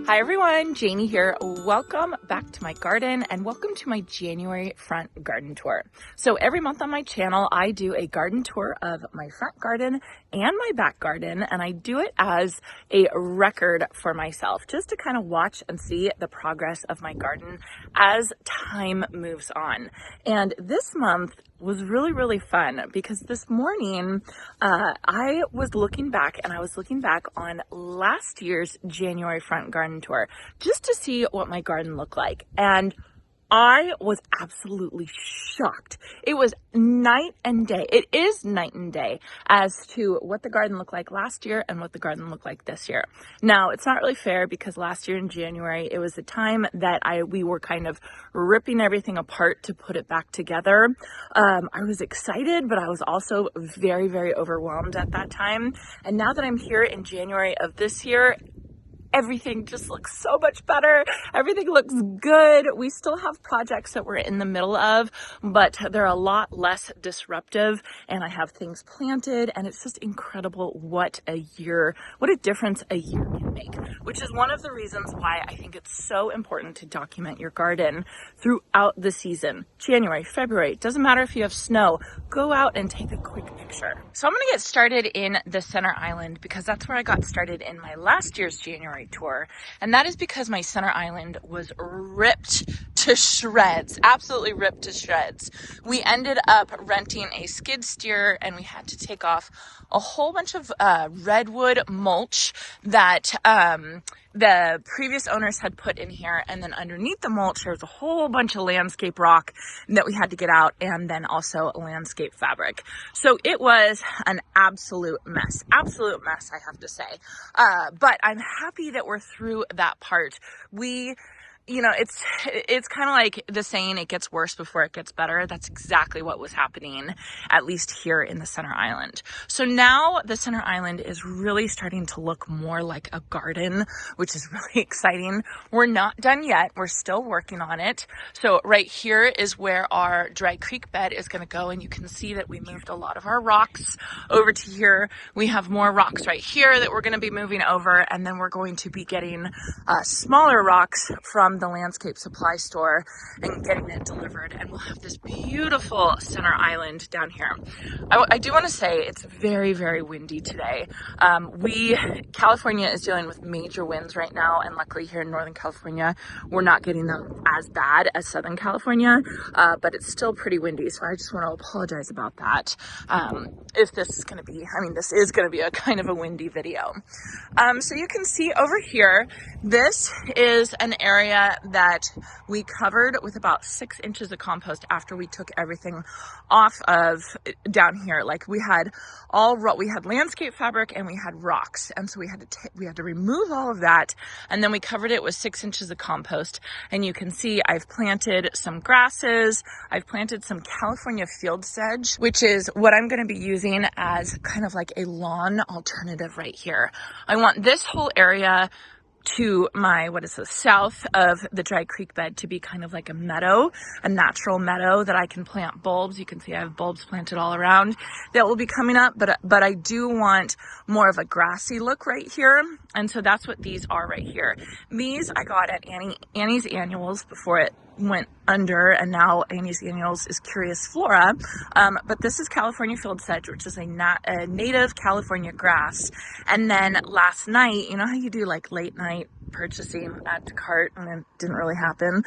Hi everyone, Janie here. Welcome back to my garden and welcome to my January front garden tour. So every month on my channel, I do a garden tour of my front garden and my back garden, and I do it as a record for myself, just to kind of watch and see the progress of my garden as time moves on. And this month was really fun because this morning I was looking back on last year's January front garden tour just to see what my garden looked like, and I was absolutely shocked. It was night and day. It is night and day as to what the garden looked like last year and what the garden looked like this year. Now, it's not really fair because last year in January, it was the time that we were kind of ripping everything apart to put it back together. I was excited, but I was also very overwhelmed at that time. And now that I'm here in January of this year, everything just looks so much better. Everything looks good. We still have projects that we're in the middle of, but they're a lot less disruptive, and I have things planted, and it's just incredible what a difference a year can make, which is one of the reasons why I think it's so important to document your garden throughout the season. January, February, doesn't matter if you have snow, go out and take a quick picture. So I'm gonna get started in the center island because that's where I got started in my last year's January tour, and that is because my center island was ripped to shreds, absolutely ripped to shreds. We ended up renting a skid steer, and we had to take off a whole bunch of redwood mulch that the previous owners had put in here, and then underneath the mulch there was a whole bunch of landscape rock that we had to get out, and then also landscape fabric. So it was an absolute mess, I have to say. But I'm happy that we're through that part. It's kind of like the saying, it gets worse before it gets better. That's exactly what was happening, at least here in the center island. So now the center island is really starting to look more like a garden, which is really exciting. We're not done yet. We're still working on it. So right here is where our dry creek bed is going to go, and you can see that we moved a lot of our rocks over to here. We have more rocks right here that we're going to be moving over, and then we're going to be getting smaller rocks from the landscape supply store and getting it delivered, and we'll have this beautiful center island down here. I do want to say it's very windy today. California is dealing with major winds right now, and luckily here in Northern California we're not getting them as bad as Southern California, but it's still pretty windy, so I just want to apologize about that. If this is going to be, this is going to be a kind of a windy video. So you can see over here, this is an area that we covered with about 6 inches of compost after we took everything off of down here. Like we had landscape fabric and we had rocks, and so we had to remove all of that, and then we covered it with 6 inches of compost. And you can see I've planted some grasses. I've planted some California field sedge, which is what I'm going to be using as kind of like a lawn alternative right here. I want this whole area to my, south of the dry creek bed to be kind of like a meadow, a natural meadow that I can plant bulbs. You can see I have bulbs planted all around that will be coming up, but I do want more of a grassy look right here. And so that's what these are right here. These I got at Annie's Annuals before it went under, and now Annie's Annuals is Curious Flora. But this is California field sedge, which is a native California grass. And then last night, you know how you do like late night purchasing, add to cart, and it didn't really happen.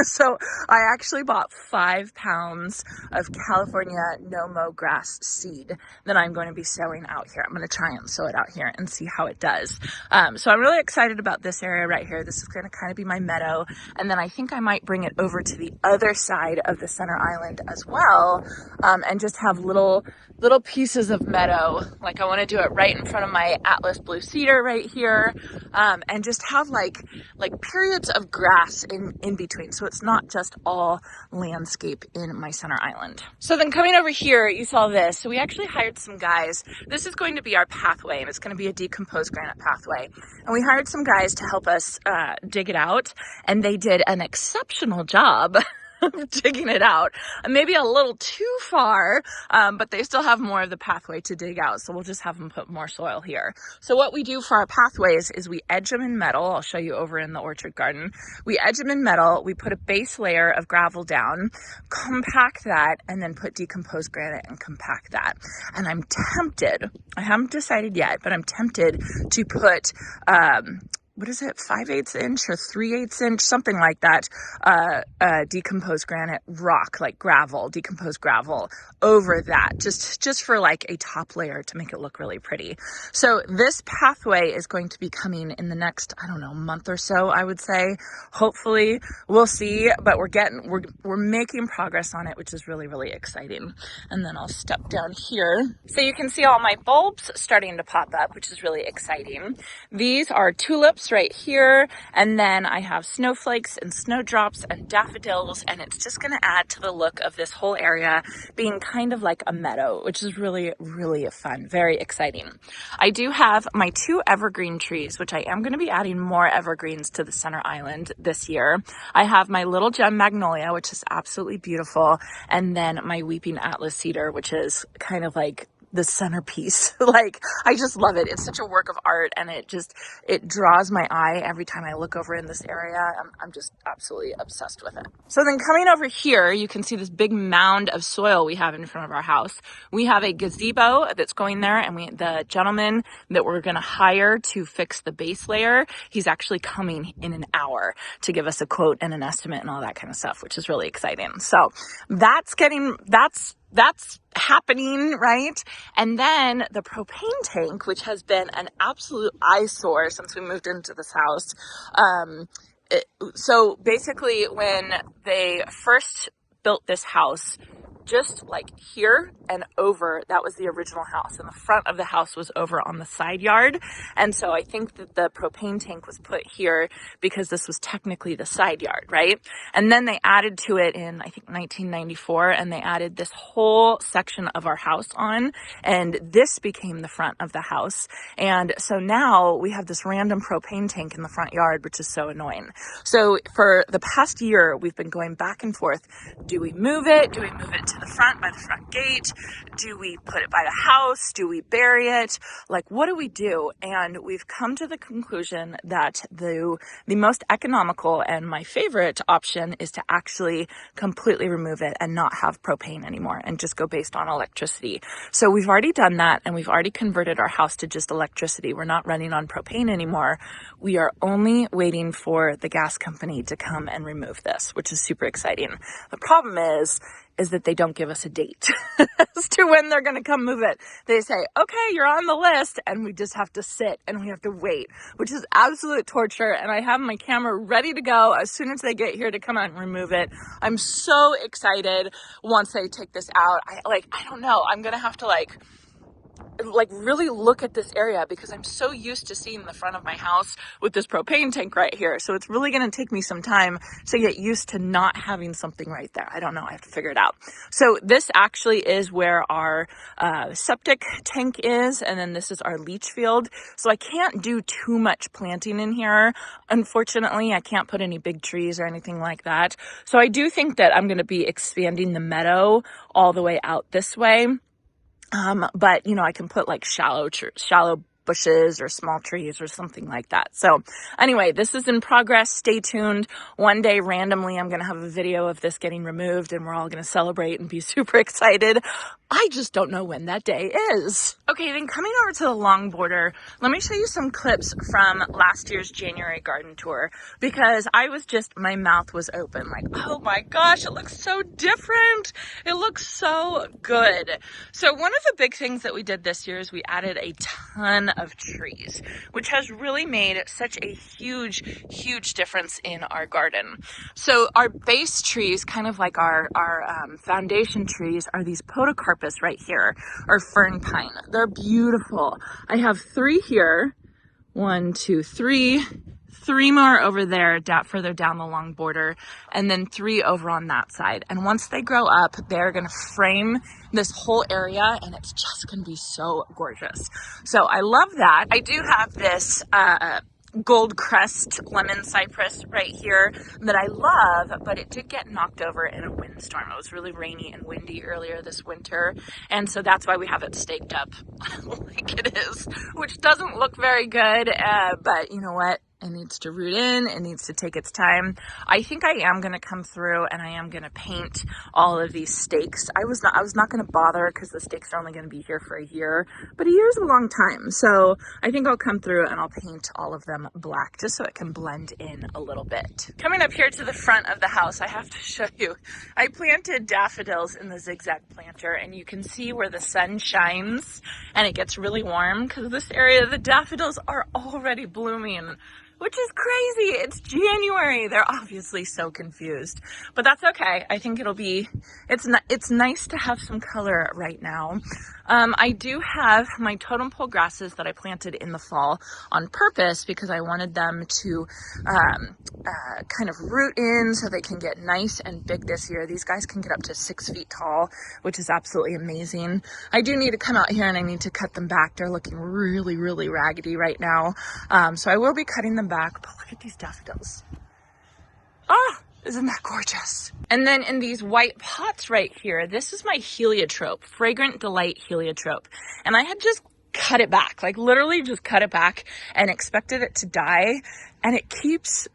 So I actually bought 5 pounds of California no-mow grass seed that I'm going to be sowing out here. I'm going to try and sow it out here and see how it does. So I'm really excited about this area right here. This is going to kind of be my meadow, and then I think I might bring it over to the other side of the center island as well, and just have little pieces of meadow. Like I want to do it right in front of my Atlas blue cedar right here, and just have like periods of grass in between, so it's not just all landscape in my center island. So then coming over here, you saw this. So we actually hired some guys. This is going to be our pathway, and it's going to be a decomposed granite pathway, and we hired some guys to help us dig it out, and they did an exceptional job. digging it out. Maybe a little too far, but they still have more of the pathway to dig out. So we'll just have them put more soil here. So what we do for our pathways is we edge them in metal. I'll show you over in the orchard garden. We edge them in metal. We put a base layer of gravel down, compact that, and then put decomposed granite and compact that. And I'm tempted, I haven't decided yet, but I'm tempted to put, what is it, 5/8 inch or 3/8 inch, something like that, decomposed granite rock, like gravel, decomposed gravel over that, just for like a top layer to make it look really pretty. So this pathway is going to be coming in the next, I don't know, month or so, I would say. Hopefully, we'll see, but we're making progress on it, which is really, really exciting. And then I'll step down here. So you can see all my bulbs starting to pop up, which is really exciting. These are tulips right here, and then I have snowflakes and snowdrops and daffodils, and it's just going to add to the look of this whole area being kind of like a meadow, which is really, really fun, very exciting. I do have my 2 evergreen trees, which I am going to be adding more evergreens to the center island this year. I have my little gem magnolia, which is absolutely beautiful, and then my weeping atlas cedar, which is kind of like the centerpiece. Like, I just love it. It's such a work of art, and it draws my eye every time I look over in this area. I'm just absolutely obsessed with it. So then coming over here, you can see this big mound of soil we have in front of our house. We have a gazebo that's going there, and the gentleman that we're going to hire to fix the base layer, he's actually coming in an hour to give us a quote and an estimate and all that kind of stuff, which is really exciting. So that's happening, right? And then the propane tank, which has been an absolute eyesore since we moved into this house. So basically when they first built this house, just like here and over, that was the original house, and the front of the house was over on the side yard. And so I think that the propane tank was put here because this was technically the side yard, right? And then they added to it in, I think, 1994, and they added this whole section of our house on, and this became the front of the house. And so now we have this random propane tank in the front yard, which is so annoying. So for the past year, we've been going back and forth. Do we move it? Do we move it to the front by the front gate? Do we put it by the house? Do we bury it? Like, what do we do? And we've come to the conclusion that the most economical and my favorite option is to actually completely remove it and not have propane anymore and just go based on electricity. So we've already done that, and we've already converted our house to just electricity. We're not running on propane anymore. We are only waiting for the gas company to come and remove this, which is super exciting. The problem is that they don't give us a date as to when they're going to come move it. They say, okay, you're on the list, and we just have to sit and we have to wait, which is absolute torture. And I have my camera ready to go as soon as they get here to come out and remove it. I'm so excited once they take this out. I don't know. I'm going to have to really look at this area because I'm so used to seeing the front of my house with this propane tank right here. So it's really going to take me some time to get used to not having something right there. I don't know. I have to figure it out. So this actually is where our septic tank is. And then this is our leach field. So I can't do too much planting in here. Unfortunately, I can't put any big trees or anything like that. So I do think that I'm going to be expanding the meadow all the way out this way. But I can put like shallow bushes or small trees or something like that. So anyway, this is in progress. Stay tuned. One day randomly, I'm going to have a video of this getting removed, and we're all going to celebrate and be super excited. I just don't know when that day is. Okay, then coming over to the long border, let me show you some clips from last year's January garden tour, because my mouth was open. Like, oh my gosh, it looks so different. It looks so good. So one of the big things that we did this year is we added a ton of trees, which has really made such a huge, huge difference in our garden. So our base trees, kind of like our foundation trees, are these podocarpus right here, or fern pine. They're beautiful. I have 3 here. 1, 2, 3. 3 more over there, further down the long border, and then 3 over on that side. And once they grow up, they're going to frame this whole area, and it's just going to be so gorgeous. So I love that. I do have this gold crest lemon cypress right here that I love, but it did get knocked over in a windstorm. It was really rainy and windy earlier this winter, and so that's why we have it staked up like it is, which doesn't look very good, but you know what? It needs to root in. It needs to take its time. I think I am going to come through and I am going to paint all of these stakes. I was not going to bother because the stakes are only going to be here for a year, but a year is a long time. So I think I'll come through and I'll paint all of them black just so it can blend in a little bit. Coming up here to the front of the house, I have to show you, I planted daffodils in the zigzag planter, and you can see where the sun shines and it gets really warm because this area, the daffodils are already blooming, which is crazy. It's January. They're obviously so confused, but that's okay. I think it's nice to have some color right now. I do have my totem pole grasses that I planted in the fall on purpose because I wanted them to kind of root in so they can get nice and big this year. These guys can get up to 6 feet tall, which is absolutely amazing. I do need to come out here and I need to cut them back. They're looking really, really raggedy right now. So I will be cutting them back, but look at these daffodils. Ah! Isn't that gorgeous? And then in these white pots right here, this is my heliotrope, Fragrant Delight heliotrope. And I had just cut it back, like literally just cut it back and expected it to die. And it keeps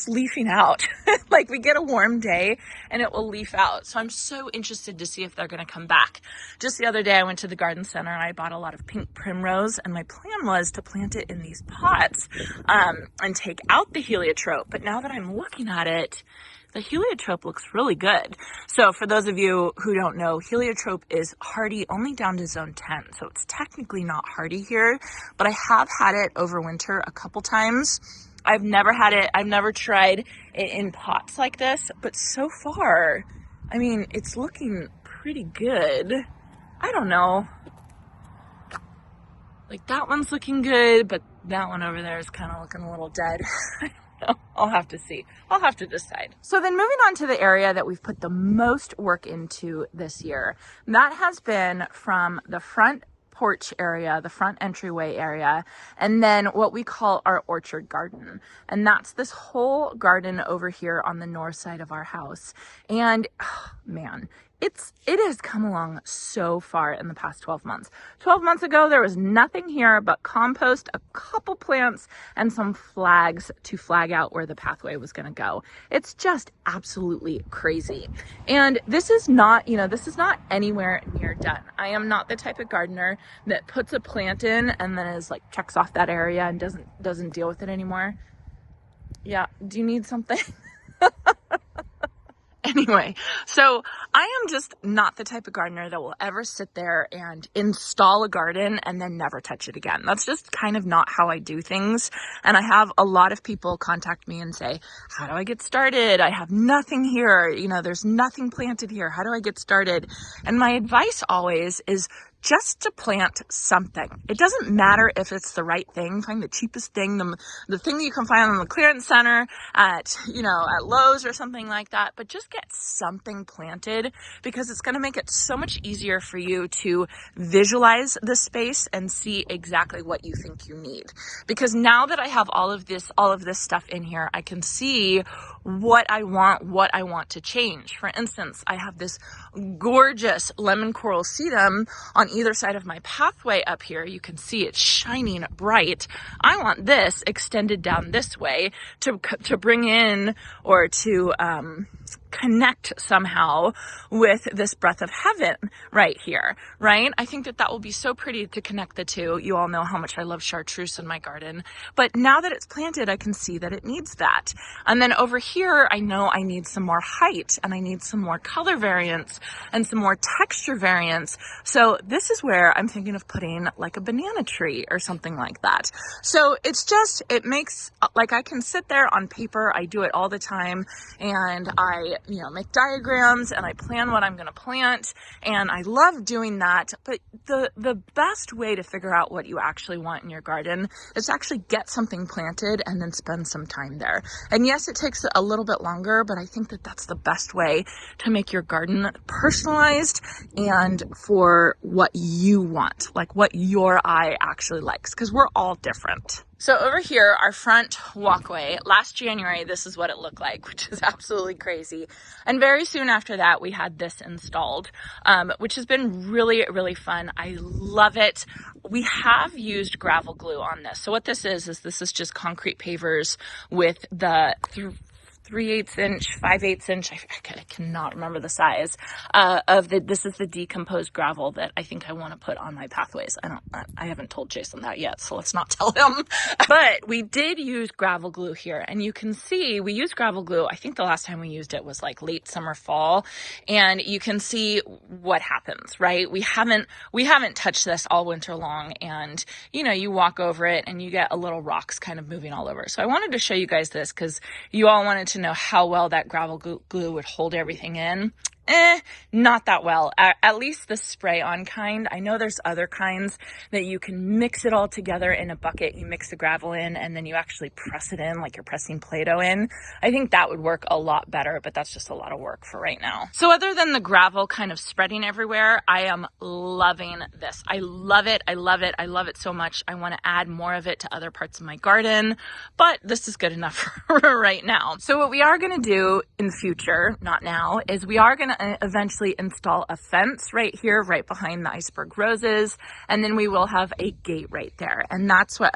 leafing out. Like we get a warm day and it will leaf out. So I'm so interested to see if they're going to come back. Just the other day I went to the garden center and I bought a lot of pink primrose, and my plan was to plant it in these pots and take out the heliotrope. But now that I'm looking at it, the heliotrope looks really good. So for those of you who don't know, heliotrope is hardy only down to zone 10. So it's technically not hardy here, but I have had it over winter a couple times. I've never tried it in pots like this, but so far, I mean, it's looking pretty good. I don't know. Like that one's looking good, but that one over there is kind of looking a little dead. I don't know. I'll have to see. I'll have to decide. So then moving on to the area that we've put the most work into this year, that has been from the front porch area, the front entryway area, and then what we call our orchard garden. And that's this whole garden over here on the north side of our house. And oh, man, it has come along so far in the past 12 months. 12 months ago, there was nothing here but compost, a couple plants, and some flags to flag out where the pathway was going to go. It's just absolutely crazy. And this is not, this is not anywhere near done. I am not the type of gardener that puts a plant in and then is like checks off that area and doesn't deal with it anymore. Yeah, do you need something? Anyway, so I am just not the type of gardener that will ever sit there and install a garden and then never touch it again. That's just kind of not how I do things. And I have a lot of people contact me and say, how do I get started? I have nothing here. There's nothing planted here. How do I get started? And my advice always is just to plant something. It doesn't matter if it's the right thing. Find the cheapest thing, the thing that you can find on the clearance center at Lowe's or something like that. But just get something planted because it's going to make it so much easier for you to visualize the space and see exactly what you think you need. Because now that I have all of this stuff in here, I can see what I want to change. For instance, I have this gorgeous lemon coral sedum on either side of my pathway up here. You can see it's shining bright. I want this extended down this way to bring in or to connect somehow with this breath of heaven right here, right? I think that will be so pretty to connect the two. You all know how much I love chartreuse in my garden, but now that it's planted, I can see that it needs that. And then over here, I know I need some more height and I need some more color variance and some more texture variance. So this is where I'm thinking of putting like a banana tree or something like that. So it makes, like I can sit there on paper. I do it all the time and I make diagrams and I plan what I'm going to plant, and I love doing that. But the best way to figure out what you actually want in your garden is to actually get something planted and then spend some time there. And yes, it takes a little bit longer, but I think that that's the best way to make your garden personalized and for what you want, like what your eye actually likes, because we're all different. So over here, our front walkway, last January, this is what it looked like, which is absolutely crazy. And very soon after that, we had this installed, which has been really, really fun. I love it. We have used gravel glue on this. So what this is this is just concrete pavers with the 3/8 inch, 5/8 inch, I cannot remember the size, this is the decomposed gravel that I think I want to put on my pathways. I haven't told Jason that yet, so let's not tell him. But we did use gravel glue here, and you can see we used gravel glue. I think the last time we used it was like late summer, fall, and you can see what happens, right? We haven't touched this all winter long, and you know, you walk over it and you get a little rocks kind of moving all over. So I wanted to show you guys this because you all wanted to know how well that gravel glue would hold everything in. Not that well. At least the spray on kind. I know there's other kinds that you can mix it all together in a bucket. You mix the gravel in and then you actually press it in like you're pressing Play-Doh in. I think that would work a lot better, but that's just a lot of work for right now. So other than the gravel kind of spreading everywhere, I am loving this. I love it. I love it. I love it so much. I want to add more of it to other parts of my garden, but this is good enough for right now. So what we are going to do in the future, not now, is we are going to eventually install a fence right here, right behind the iceberg roses, and then we will have a gate right there. And that's what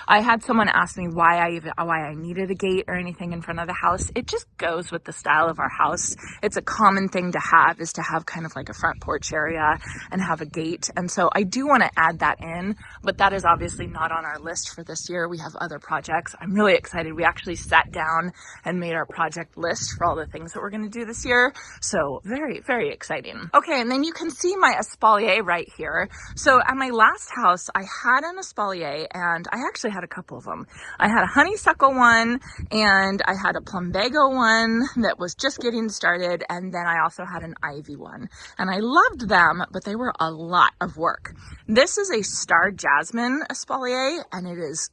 I had someone ask me why I needed a gate or anything in front of the house. It just goes with the style of our house. It's a common thing to have, is to have kind of like a front porch area and have a gate. And so I do want to add that in, but that is obviously not on our list for this year. We have other projects. I'm really excited. We actually sat down and made our project list for all the things that we're going to do this year. So very, very exciting. Okay, and then you can see my espalier right here. So at my last house, I had an espalier, and I actually had a couple of them. I had a honeysuckle one, and I had a plumbago one that was just getting started, and then I also had an ivy one. And I loved them, but they were a lot of work. This is a star jasmine espalier, and it is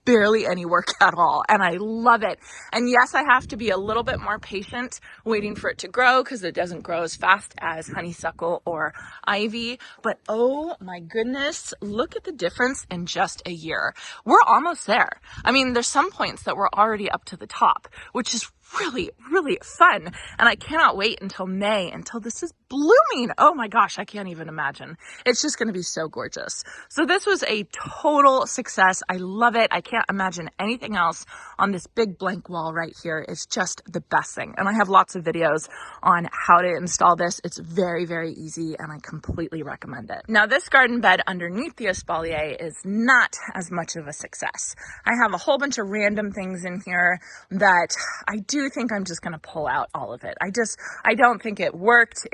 barely any work at all, and I love it. And yes, I have to be a little bit more patient waiting for it to grow because it doesn't grow as fast as honeysuckle or ivy, but oh my goodness, look at the difference in just a year. We're almost there. I mean, there's some points that we're already up to the top, which is really, really fun. And I cannot wait until May until this is blooming. Oh my gosh, I can't even imagine. It's just going to be so gorgeous. So this was a total success. I love it. I can't imagine anything else on this big blank wall right here. It's just the best thing. And I have lots of videos on how to install this. It's very, very easy, and I completely recommend it. Now, this garden bed underneath the espalier is not as much of a success. I have a whole bunch of random things in here that I do think I'm just going to pull out all of it. I don't think it worked.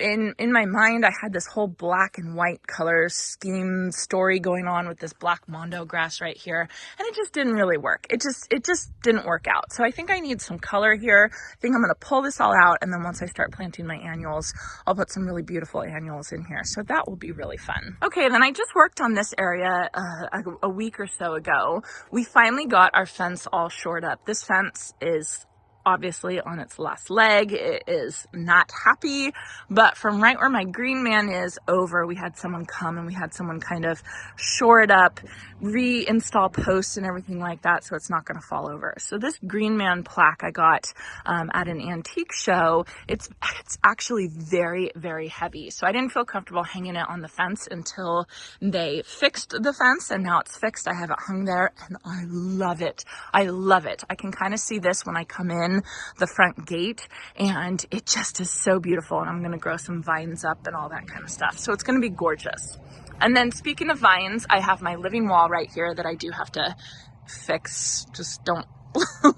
In my mind, I had this whole black and white color scheme story going on with this black mondo grass right here, and it just didn't really work. It just didn't work out. So I think I need some color here. I think I'm going to pull this all out, and then once I start planting my annuals, I'll put some really beautiful annuals in here. So that will be really fun. Okay, then I just worked on this area a week or so ago. We finally got our fence all shored up. This fence is obviously on its last leg. It is not happy, but from right where my green man is over, we had someone come and we had someone kind of shore it up, reinstall posts and everything like that, so it's not going to fall over. So this green man plaque I got at an antique show, it's actually very, very heavy. So I didn't feel comfortable hanging it on the fence until they fixed the fence, and now it's fixed. I have it hung there, and I love it. I love it. I can kind of see this when I come in the front gate, and it just is so beautiful. And I'm going to grow some vines up and all that kind of stuff. So it's going to be gorgeous. And then speaking of vines, I have my living wall right here that I do have to fix. Just don't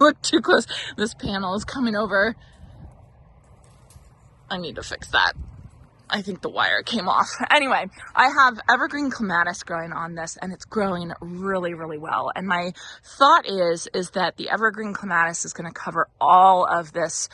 look too close. This panel is coming over. I need to fix that. I think the wire came off. Anyway, I have evergreen clematis growing on this, and it's growing really, really well. And my thought is that the evergreen clematis is going to cover all of this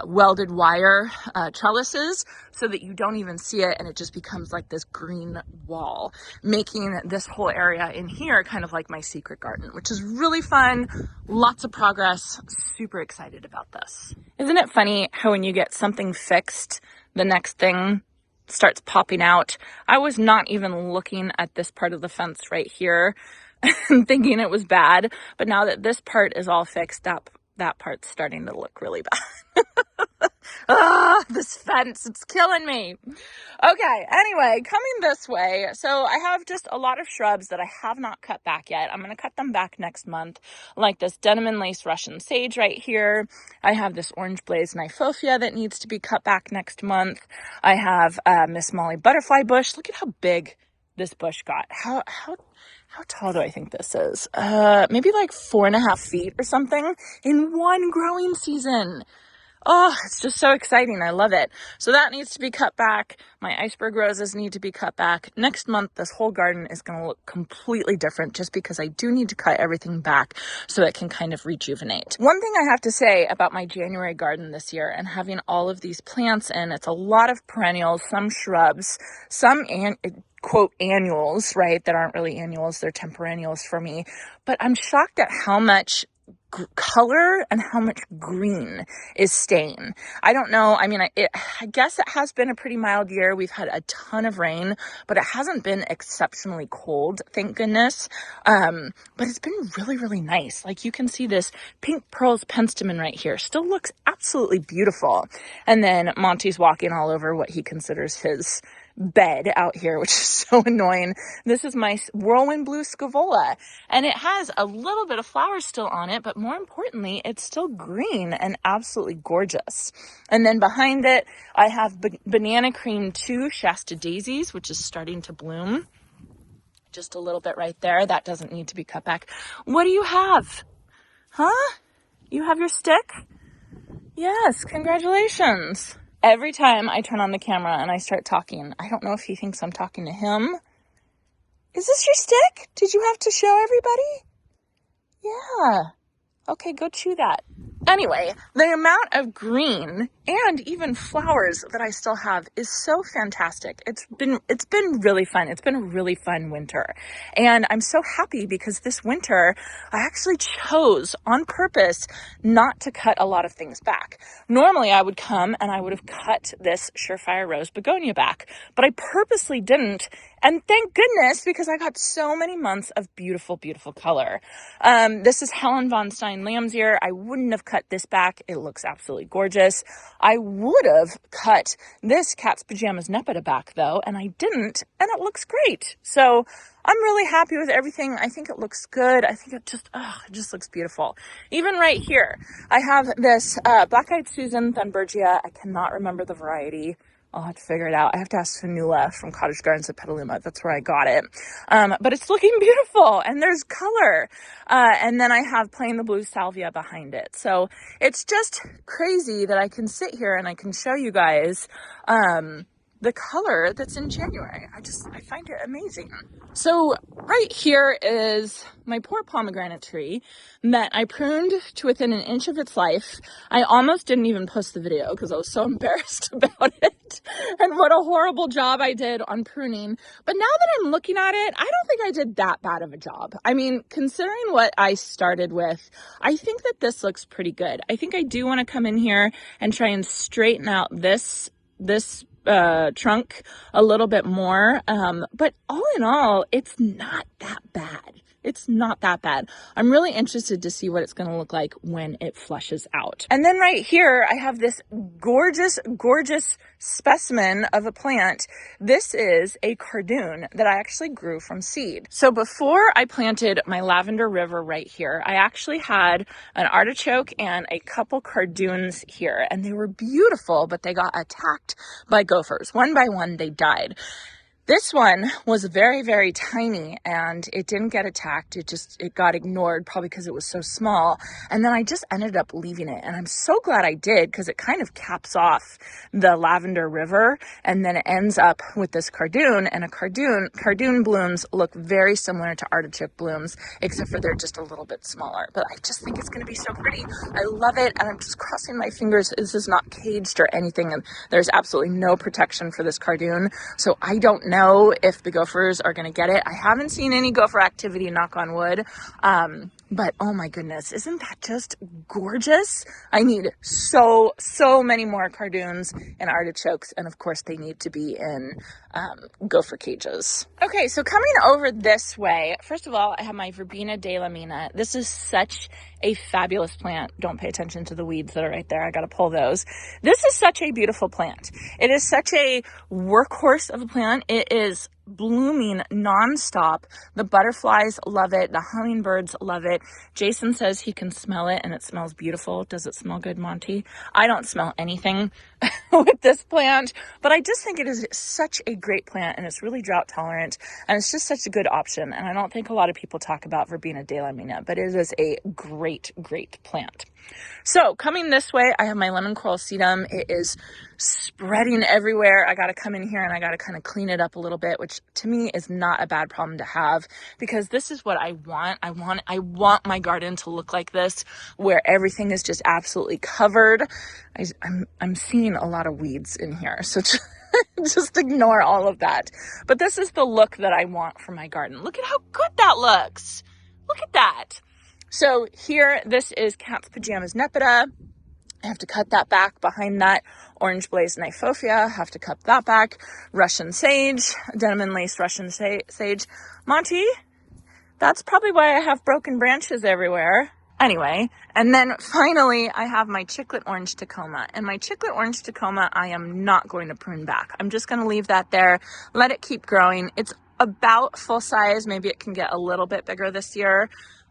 welded wire trellises so that you don't even see it, and it just becomes like this green wall, making this whole area in here kind of like my secret garden, which is really fun. Lots of progress. Super excited about this. Isn't it funny how when you get something fixed, the next thing starts popping out. I was not even looking at this part of the fence right here and thinking it was bad. But now that this part is all fixed, that part's starting to look really bad. This fence, it's killing me. Okay, anyway, coming this way. So I have just a lot of shrubs that I have not cut back yet. I'm going to cut them back next month, like this denim and lace Russian sage right here. I have this orange blaze nyphophia that needs to be cut back next month. I have Miss Molly butterfly bush. Look at how big this bush got. How tall do I think this is? Maybe like 4.5 feet or something in one growing season. Oh, it's just so exciting. I love it. So that needs to be cut back. My iceberg roses need to be cut back. Next month, this whole garden is going to look completely different just because I do need to cut everything back so it can kind of rejuvenate. One thing I have to say about my January garden this year and having all of these plants in, it's a lot of perennials, some shrubs, some quote annuals, right? That aren't really annuals. They're temperennials for me. But I'm shocked at how much color and how much green is staying. I don't know. I mean, I guess it has been a pretty mild year. We've had a ton of rain, but it hasn't been exceptionally cold, thank goodness. But it's been really, really nice. Like you can see this pink pearls penstemon right here still looks absolutely beautiful. And then Monty's walking all over what he considers his bed out here, which is so annoying. This is my whirlwind blue scaevola, and it has a little bit of flowers still on it, but more importantly, it's still green and absolutely gorgeous. And then behind it, I have banana cream 2 Shasta daisies, which is starting to bloom. Just a little bit right there. That doesn't need to be cut back. What do you have? Huh? You have your stick? Yes, congratulations. Every time I turn on the camera and I start talking, I don't know if he thinks I'm talking to him. Is this your stick? Did you have to show everybody? Yeah. Okay, go chew that. Anyway, the amount of green and even flowers that I still have is so fantastic. It's been really fun. It's been a really fun winter. And I'm so happy because this winter I actually chose on purpose not to cut a lot of things back. Normally I would come and I would have cut this Surefire Rose begonia back, but I purposely didn't. And thank goodness, because I got so many months of beautiful, beautiful color. This is Helen von Stein lamb's ear. I wouldn't have cut this back. It looks absolutely gorgeous. I would have cut this Cat's Pajamas Nepeta back though, and I didn't, and it looks great. So I'm really happy with everything. I think it looks good. I think it just looks beautiful. Even right here, I have this Black-Eyed Susan Thunbergia. I cannot remember the variety. I'll have to figure it out. I have to ask Fanula from Cottage Gardens of Petaluma. That's where I got it. But it's looking beautiful and there's color. And then I have Plain the Blue Salvia behind it. So it's just crazy that I can sit here and I can show you guys the color that's in January. I find it amazing. So right here is my poor pomegranate tree that I pruned to within an inch of its life. I almost didn't even post the video because I was so embarrassed about it and what a horrible job I did on pruning. But now that I'm looking at it, I don't think I did that bad of a job. I mean, considering what I started with, I think that this looks pretty good. I think I do want to come in here and try and straighten out this trunk a little bit more. But all in all, it's not that bad. It's not that bad. I'm really interested to see what it's going to look like when it flushes out. And then right here, I have this gorgeous, gorgeous specimen of a plant. This is a cardoon that I actually grew from seed. So before I planted my lavender river right here, I actually had an artichoke and a couple cardoons here, and they were beautiful, but they got attacked by gophers. One by one, they died. This one was very, very tiny and it didn't get attacked. It got ignored probably because it was so small. And then I just ended up leaving it. And I'm so glad I did because it kind of caps off the lavender river and then it ends up with this cardoon. And cardoon blooms look very similar to artichoke blooms, except for they're just a little bit smaller. But I just think it's going to be so pretty. I love it. And I'm just crossing my fingers. This is not caged or anything. And there's absolutely no protection for this cardoon. So I don't know if the gophers are going to get it. I haven't seen any gopher activity, knock on wood. But oh my goodness, isn't that just gorgeous? I need so many more cardoons and artichokes. And of course they need to be in gopher cages. Okay, so coming over this way, first of all, I have my Verbena de la Mina. This is such a fabulous plant. Don't pay attention to the weeds that are right there. I got to pull those. This is such a beautiful plant. It is such a workhorse of a plant. It is blooming nonstop. The butterflies love it. The hummingbirds love it. Jason says he can smell it and it smells beautiful. Does it smell good, Monty? I don't smell anything with this plant, but I just think it is such a great plant and it's really drought tolerant and it's just such a good option. And I don't think a lot of people talk about Verbena de la Mina, but it is a great plant. So coming this way, I have my lemon coral sedum. It is spreading everywhere. I got to come in here and I got to kind of clean it up a little bit, which to me is not a bad problem to have because this is what I want. I want my garden to look like this, where everything is just absolutely covered. I'm seeing a lot of weeds in here, so just ignore all of that. But this is the look that I want for my garden. Look at how good that looks. Look at that. So here, this is Cat's Pajamas Nepeta. I have to cut that back. Behind that, Orange Blaze Nyphophia. Have to cut that back. Russian Sage, Denim and Lace Russian Sage. Monty, that's probably why I have broken branches everywhere. Anyway, and then finally, I have my Chiclet Orange Tacoma. And my Chiclet Orange Tacoma, I am not going to prune back. I'm just going to leave that there, let it keep growing. It's about full size. Maybe it can get a little bit bigger this year.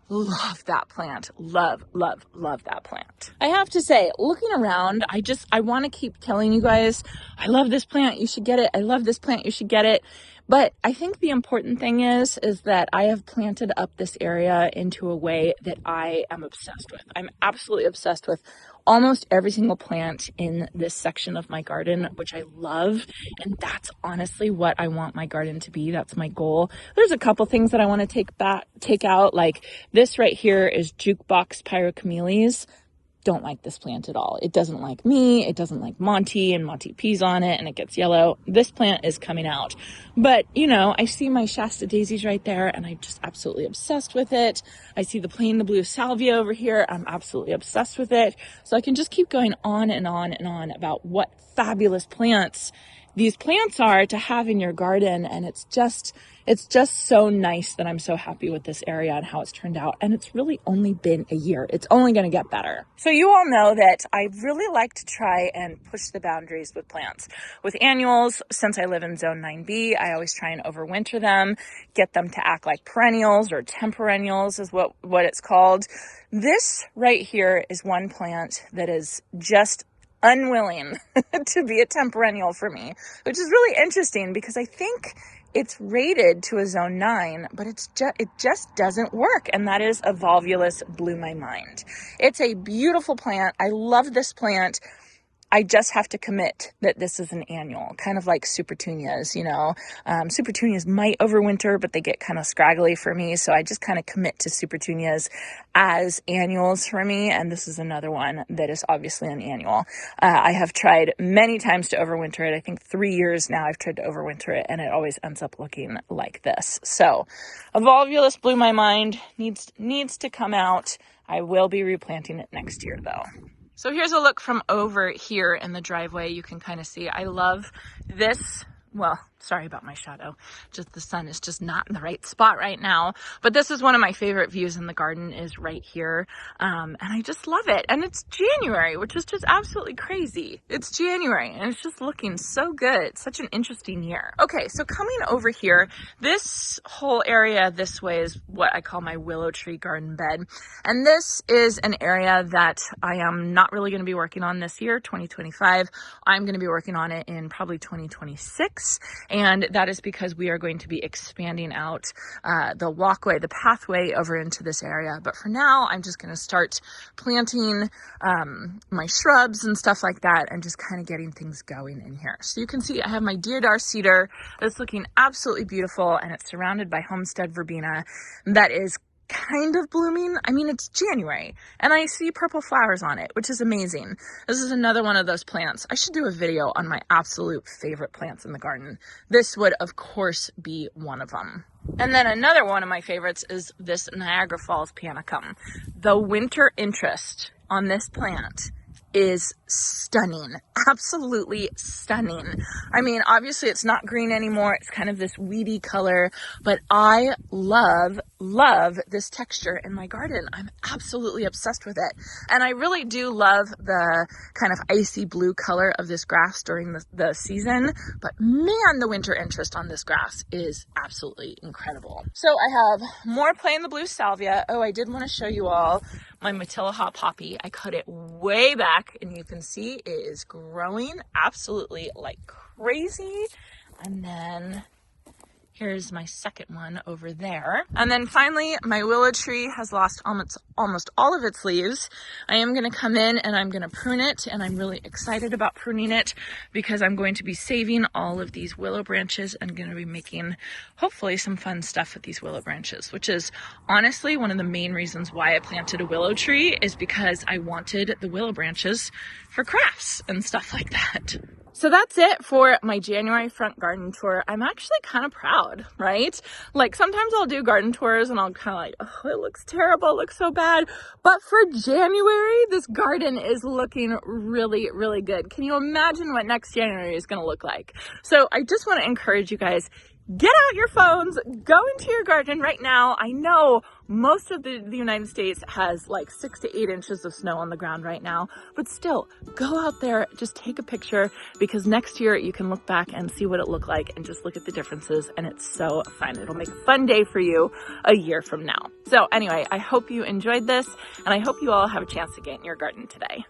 Love that plant. Love that plant. I have to say, looking around, I want to keep telling you guys, I love this plant, you should get it. I love this plant, you should get it. But I think the important thing is that I have planted up this area into a way that I am obsessed with. I'm absolutely obsessed with almost every single plant in this section of my garden, which I love. And that's honestly what I want my garden to be. That's my goal. There's a couple things that I want to take out. Like this right here is Jukebox Pyrocamellias. Don't like this plant at all. It doesn't like me. It doesn't like Monty, and Monty pees on it and it gets yellow. This plant is coming out. But, I see my Shasta daisies right there and I'm just absolutely obsessed with it. I see the plain, the blue salvia over here. I'm absolutely obsessed with it. So I can just keep going on and on and on about what fabulous plants these plants are to have in your garden. And it's just so nice that I'm so happy with this area and how it's turned out. And it's really only been a year. It's only going to get better. So you all know that I really like to try and push the boundaries with plants. With annuals, since I live in zone 9B, I always try and overwinter them, get them to act like perennials, or temperennials is what it's called. This right here is one plant that is just unwilling to be a temperennial for me, which is really interesting because I think it's rated to a zone 9, but it just doesn't work. And that is Evolvulus Blew My Mind. It's a beautiful plant. I love this plant. I just have to commit that this is an annual, kind of like Supertunias, Supertunias might overwinter, but they get kind of scraggly for me. So I just kind of commit to Supertunias as annuals for me. And this is another one that is obviously an annual. I have tried many times to overwinter it. I think 3 years now I've tried to overwinter it and it always ends up looking like this. So Evolvulus Blew My Mind needs to come out. I will be replanting it next year though. So here's a look from over here in the driveway. You can kind of see, I love this. Well, sorry about my shadow. Just the sun is just not in the right spot right now. But this is one of my favorite views in the garden, is right here. And I just love it. And it's January, which is just absolutely crazy. It's January and it's just looking so good. It's such an interesting year. Okay, so coming over here, this whole area this way is what I call my willow tree garden bed. And this is an area that I am not really going to be working on this year, 2025. I'm going to be working on it in probably 2026. And that is because we are going to be expanding out the pathway over into this area. But for now, I'm just going to start planting my shrubs and stuff like that and just kind of getting things going in here. So you can see I have my deodar cedar that's looking absolutely beautiful, and it's surrounded by homestead verbena that is kind of blooming. I mean, it's January and I see purple flowers on it, which is amazing. This is another one of those plants. I should do a video on my absolute favorite plants in the garden. This would, of course, be one of them. And then another one of my favorites is this Niagara Falls panicum. The winter interest on this plant is stunning, absolutely stunning. I mean, obviously it's not green anymore. It's kind of this weedy color, but I love this texture in my garden. I'm absolutely obsessed with it. And I really do love the kind of icy blue color of this grass during the season, but man, the winter interest on this grass is absolutely incredible. So I have more Plain the Blue Salvia. Oh, I did want to show you all my Matilla Hot Poppy. I cut it way back and you can see it is growing absolutely like crazy. And then here's my second one over there. And then finally, my willow tree has lost almost all of its leaves. I am going to come in and I'm going to prune it, and I'm really excited about pruning it because I'm going to be saving all of these willow branches and going to be making hopefully some fun stuff with these willow branches, which is honestly one of the main reasons why I planted a willow tree, is because I wanted the willow branches for crafts and stuff like that. So that's it for my January front garden tour. I'm actually kind of proud, right? Like sometimes I'll do garden tours and I'll kind of like, oh, it looks terrible, it looks so bad. But for January, this garden is looking really, really good. Can you imagine what next January is going to look like? So I just want to encourage you guys, get out your phones, go into your garden right now. I know most of the United States has like 6 to 8 inches of snow on the ground right now, but still go out there, just take a picture, because next year you can look back and see what it looked like and just look at the differences, and it's so fun. It'll make a fun day for you a year from now. So anyway, I hope you enjoyed this, and I hope you all have a chance to get in your garden today.